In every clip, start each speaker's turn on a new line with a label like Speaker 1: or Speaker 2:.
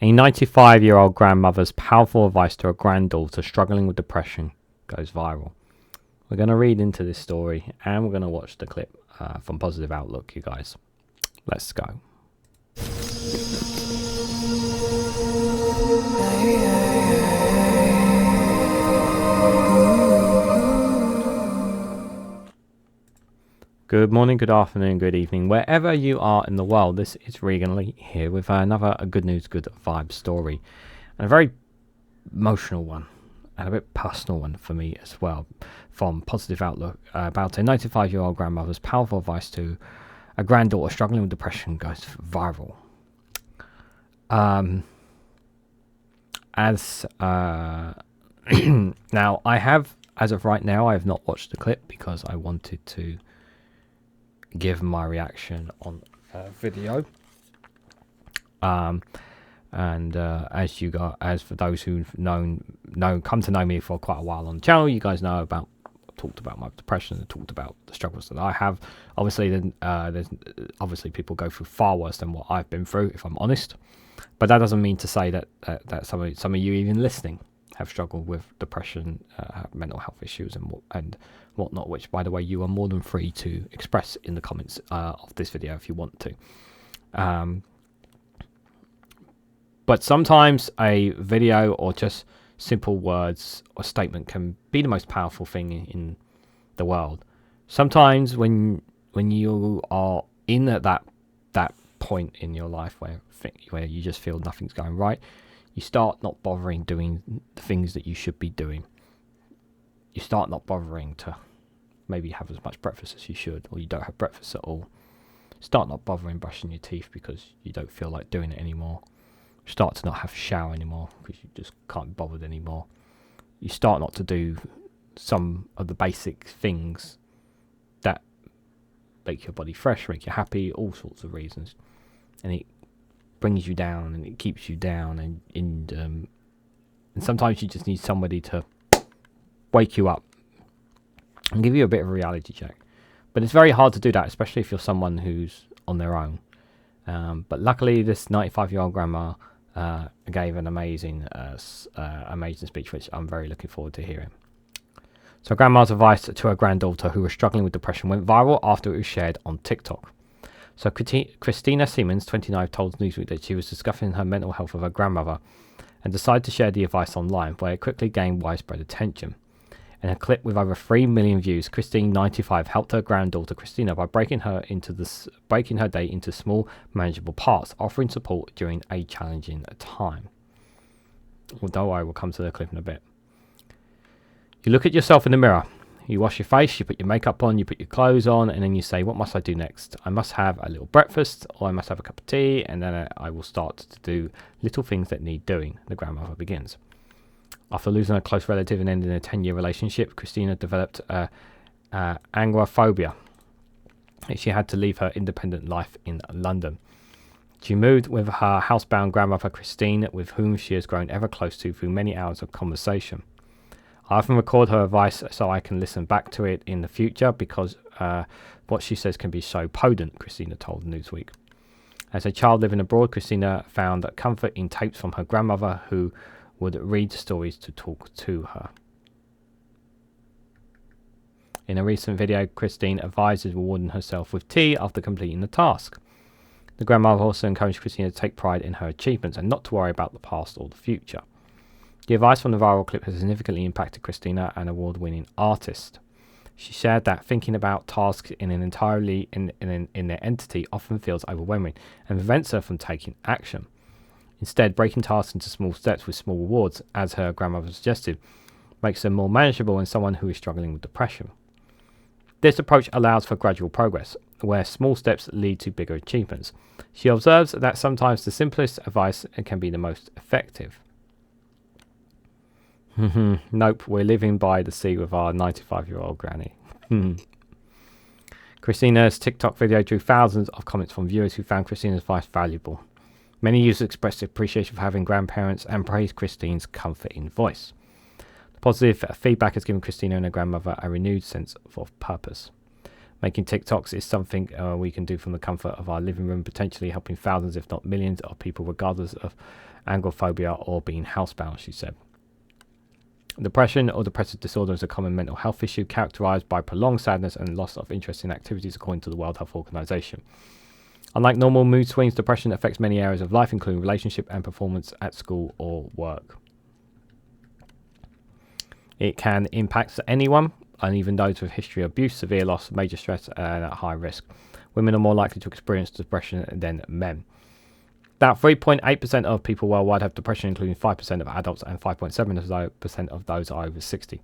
Speaker 1: A 95-year-old grandmother's powerful advice to a granddaughter struggling with depression goes viral. We're going to read into this story and we're going to watch the clip from Positive Outlook, you guys. Let's go. Good morning, good afternoon, good evening, wherever you are in the world. This is Reganelite here with another good news, good vibe story, and a very emotional one and a bit personal one for me as well, from Positive Outlook, about a 95-year-old grandmother's powerful advice to a granddaughter struggling with depression goes viral. Now I have, as of right now, I have not watched the clip because I wanted to give my reaction on video. As for those who've come to know me for quite a while on the channel, you guys know about, I've talked about my depression and talked about the struggles that I have. Obviously, there's people go through far worse than what I've been through, if I'm honest. But that doesn't mean to say that some of you even listening have struggled with depression, mental health issues and whatnot, which, by the way, you are more than free to express in the comments of this video if you want to. But sometimes a video or just simple words or statement can be the most powerful thing in the world. Sometimes when you are in that point in your life where you just feel nothing's going right, you start not bothering doing the things that you should be doing. You start not bothering to maybe have as much breakfast as you should, or you don't have breakfast at all. Start not bothering brushing your teeth because you don't feel like doing it anymore. Start to not have a shower anymore because you just can't be bothered anymore. You start not to do some of the basic things that make your body fresh, make you happy, all sorts of reasons. And it brings you down and it keeps you down, and sometimes you just need somebody to wake you up and give you a bit of a reality check. But it's very hard to do that, especially if you're someone who's on their own. But luckily, this 95-year-old grandma gave an amazing speech, which I'm very looking forward to hearing. So grandma's advice to her granddaughter who was struggling with depression went viral after it was shared on TikTok. So Christina Siemens, 29, told Newsweek that she was discussing her mental health with her grandmother and decided to share the advice online, where it quickly gained widespread attention. In a clip with over 3 million views, Christine, 95, helped her granddaughter Christina by breaking her day into small, manageable parts, offering support during a challenging time. Although I will come to the clip in a bit. You look at yourself in the mirror. You wash your face, you put your makeup on, you put your clothes on, and then you say, what must I do next? I must have a little breakfast, or I must have a cup of tea, and then I will start to do little things that need doing, the grandmother begins. After losing a close relative and ending a 10-year relationship, Christina developed agoraphobia. She had to leave her independent life in London. She moved with her housebound grandmother Christine, with whom she has grown ever close to through many hours of conversation. I often record her advice so I can listen back to it in the future because what she says can be so potent, Christina told Newsweek. As a child living abroad, Christina found comfort in tapes from her grandmother, who would read stories to talk to her. In a recent video, Christine advises rewarding herself with tea after completing the task. The grandmother also encouraged Christina to take pride in her achievements and not to worry about the past or the future. The advice from the viral clip has significantly impacted Christina, an award-winning artist. She shared that thinking about tasks in their entity often feels overwhelming and prevents her from taking action. Instead, breaking tasks into small steps with small rewards, as her grandmother suggested, makes them more manageable in someone who is struggling with depression. This approach allows for gradual progress, where small steps lead to bigger achievements. She observes that sometimes the simplest advice can be the most effective. Nope, we're living by the sea with our 95-year-old granny. Christina's TikTok video drew thousands of comments from viewers who found Christina's advice valuable. Many users expressed appreciation for having grandparents and praised Christine's comforting voice. The positive feedback has given Christina and her grandmother a renewed sense of purpose. Making TikToks is something we can do from the comfort of our living room, potentially helping thousands, if not millions, of people regardless of agoraphobia or being housebound, she said. Depression or depressive disorder is a common mental health issue characterized by prolonged sadness and loss of interest in activities, according to the World Health Organization. Unlike normal mood swings, depression affects many areas of life, including relationship and performance at school or work. It can impact anyone, and even those with history of abuse, severe loss, major stress, and at high risk. Women are more likely to experience depression than men. About 3.8% of people worldwide have depression, including 5% of adults and 5.7% of those are over 60.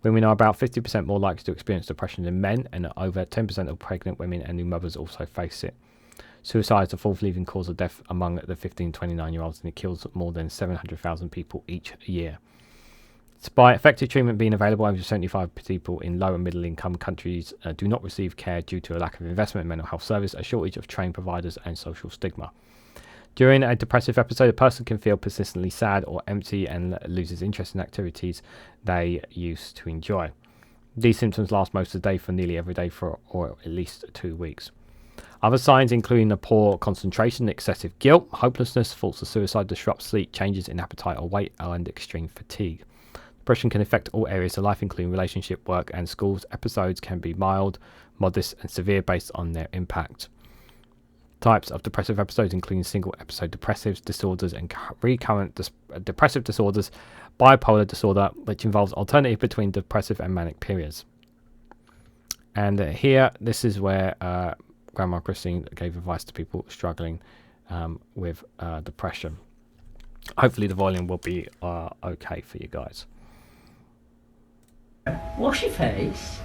Speaker 1: Women are about 50% more likely to experience depression than men, and over 10% of pregnant women and new mothers also face it. Suicide is the fourth leading cause of death among the 15 to 29-year-olds, and it kills more than 700,000 people each year. Despite effective treatment being available, over 75% of people in low and middle income countries do not receive care due to a lack of investment in mental health service, a shortage of trained providers, and social stigma. During a depressive episode, a person can feel persistently sad or empty and loses interest in activities they used to enjoy. These symptoms last most of the day for nearly every day or at least 2 weeks. Other signs including a poor concentration, excessive guilt, hopelessness, thoughts of suicide, disrupt sleep, changes in appetite or weight, and extreme fatigue. Depression can affect all areas of life, including relationship, work, and schools. Episodes can be mild, modest, and severe based on their impact. Types of depressive episodes including single episode depressive disorders and recurrent depressive disorders, bipolar disorder, which involves alternating between depressive and manic periods. And here, this is where Grandma Christine gave advice to people struggling with depression. Hopefully the volume will be okay for you guys.
Speaker 2: Wash your face,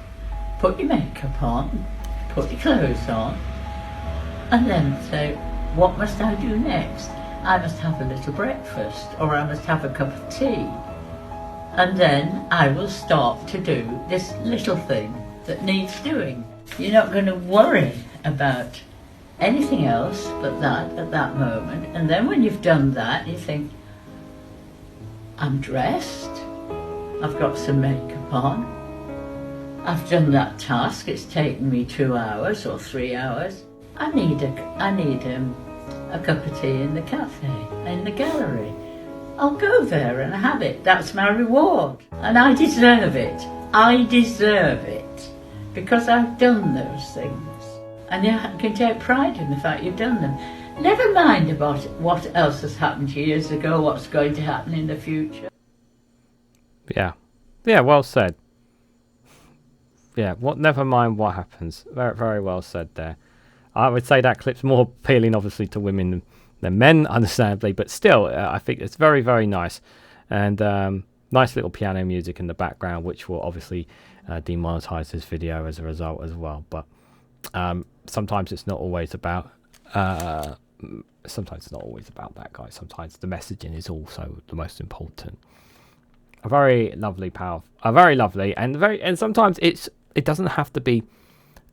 Speaker 2: put your makeup on, put your clothes on, and then say, what must I do next? I must have a little breakfast, or I must have a cup of tea. And then I will start to do this little thing that needs doing. You're not going to worry about anything else but that at that moment. And then when you've done that, you think, I'm dressed, I've got some makeup on, I've done that task, it's taken me 2 hours or 3 hours. I need a cup of tea in the cafe, in the gallery. I'll go there and have it. That's my reward. And I deserve it. I deserve it. Because I've done those things. And you can take pride in the fact you've done them. Never mind about what else has happened years ago, what's going to happen in the future.
Speaker 1: Yeah. Yeah, well said. Yeah, never mind what happens. Very, very well said there. I would say that clip's more appealing, obviously, to women than men, understandably, but still, I think it's very, very nice. And nice little piano music in the background, which will obviously demonetize this video as a result as well. But sometimes it's not always about that, guys. Sometimes the messaging is also the most important. A very lovely, and sometimes it doesn't have to be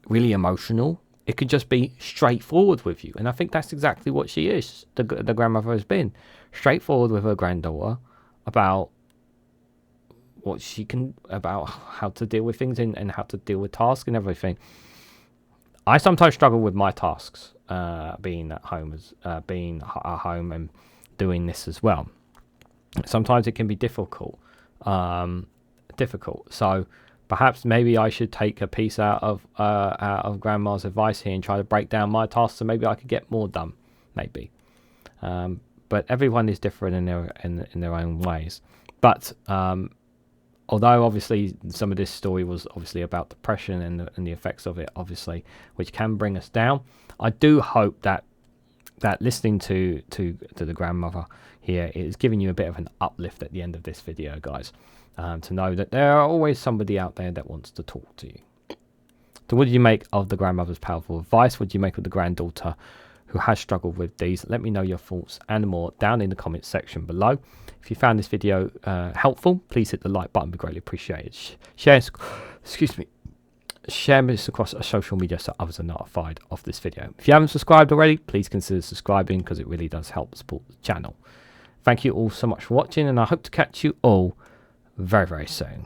Speaker 1: really emotional. It could just be straightforward with you. And I think that's exactly what she is. The grandmother has been straightforward with her granddaughter about what she can, about how to deal with things and how to deal with tasks and everything. I sometimes struggle with my tasks, being at home and doing this as well. Sometimes it can be difficult. So perhaps maybe I should take a piece out of Grandma's advice here and try to break down my tasks so maybe I could get more done, maybe. But everyone is different in their own ways. But although obviously some of this story was obviously about depression and the effects of it, obviously, which can bring us down, I do hope that listening to the grandmother here is giving you a bit of an uplift at the end of this video, guys. To know that there are always somebody out there that wants to talk to you. So what do you make of the grandmother's powerful advice? What do you make of the granddaughter who has struggled with these? Let me know your thoughts and more down in the comments section below. If you found this video helpful, please hit the like button, be greatly appreciated. Share this across social media so others are notified of this video. If you haven't subscribed already, please consider subscribing because it really does help support the channel. Thank you all so much for watching, and I hope to catch you all very, very soon.